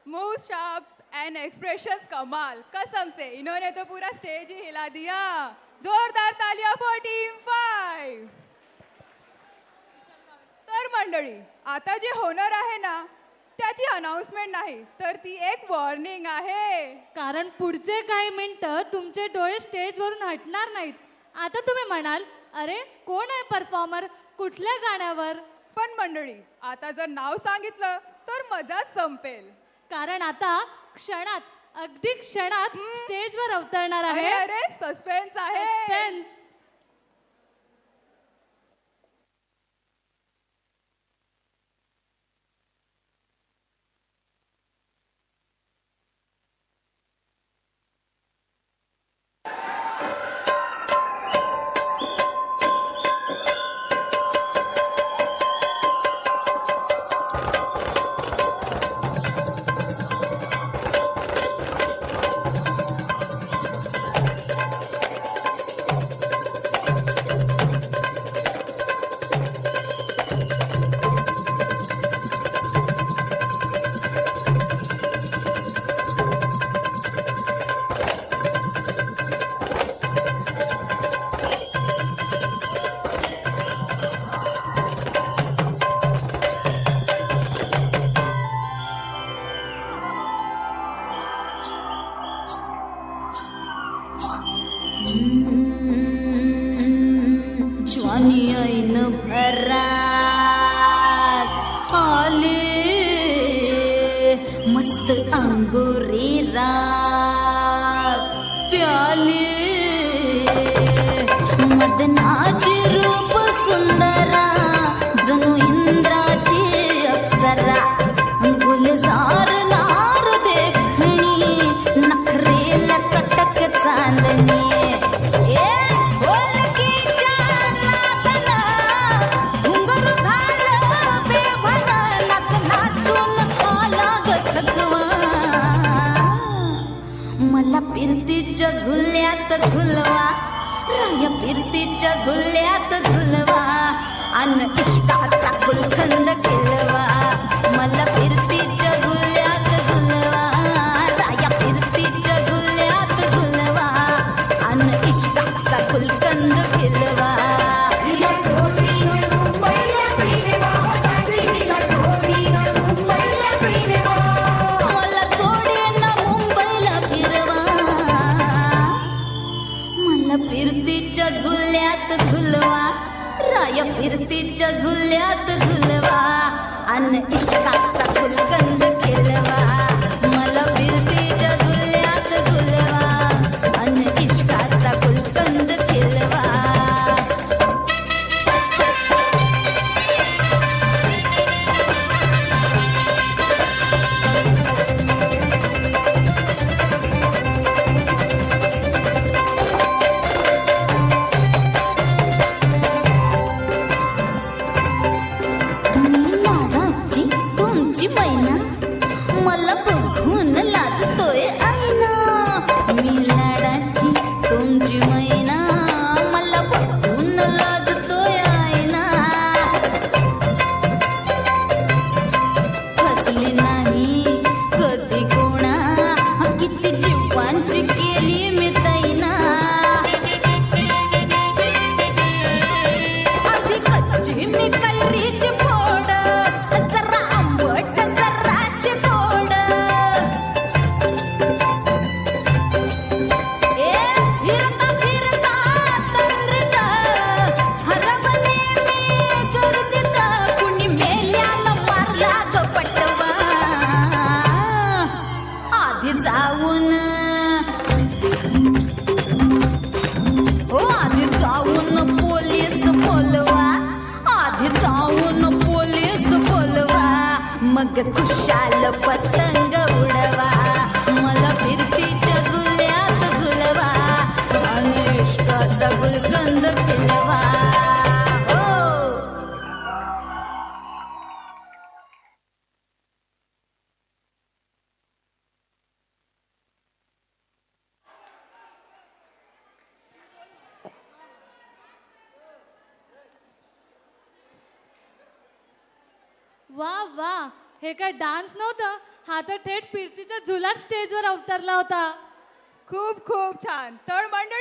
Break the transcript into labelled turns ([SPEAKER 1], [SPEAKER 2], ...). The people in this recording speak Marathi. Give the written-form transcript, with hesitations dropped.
[SPEAKER 1] मूव शार्प्स एंड एक्सप्रेशंस कमाल, कसम से इन्होंने तो पूरा स्टेज ही हिला दिया. जोरदार तालियां फॉर टीम 5. तर मंडळी, आता जे होणार आहे ना, त्याची अनाउन्समेंट नाही, तर ती एक वॉर्निंग आहे.
[SPEAKER 2] कारण पुढचे काही मिनिटं तुमचे डोळे स्टेजवरून हटणार नाहीत. आता तुम्ही म्हणाल, अरे कोण आहे परफॉर्मर, कुठल्या गाण्यावर?
[SPEAKER 1] पण मंडळी, आता जर नाव सांगितलं तर मजाच संपेल.
[SPEAKER 2] कारण आता क्षणात, अगदी क्षणात स्टेजवर अवतरणार
[SPEAKER 1] अरे
[SPEAKER 2] आहे
[SPEAKER 1] अरे, सस्पेन्स आहे.
[SPEAKER 2] सस्पेन्स.
[SPEAKER 3] ज्वानी ऐन भरात आले मस्त अंगुरी रात प्याले मदनाचे रूप सुंदरा जणू इंद्राची अप्सरा गुलजार नार देखणी नखरेला कटक चांदणी मला फिरतीच्या झुल्यात झुलवा राया फिरतीच्या झुल्यात झुलवा अन इष्टाचा गुलखंद केलवा मला फिरतीच्या झुल्यात झुलवा राया फिरतीच्या झुल्यात झुलवा अन इष्टाचा गुलखंद केलवा फिरतीच्या झुल्यात झुलवा राया फिरतीच्या झुल्यात झुलवा अन इष्टाचा गुलकंद केलवा मला फिरतीच्या झुल्यात झुलवा अन इष्टाचा गुलकंद केलवा तुमची मैना मला बघून लाजतोय आईना मी लाडाची तुमची मैना मला बघून लाजतोय आईना फसले नाही कधी कोणा किती जीवांची केली मी तैना आधी कच्ची मी कैरीची फोड जरा आंबट जरा शिकोड फिरता फिरता तंद्रीत हरवले मी गर्दीत कुणी मेल्यानं मारला ग पटवा आधी जाऊन आधी जाऊन पोलीस बोलवा आधी जाऊन पोलीस बोलवा मग खुशाल पतंग उडवा मला फिरतीच्या झुल्यात झुलवा आणि इष्टाचा गुलकंद केलवा
[SPEAKER 2] वा वा, हे काय डान्स नव्हतं हा तर थेट फिरतीच्या झुलात स्टेजवर अवतरला होता.
[SPEAKER 1] खूप खूप छान. तर मंडळी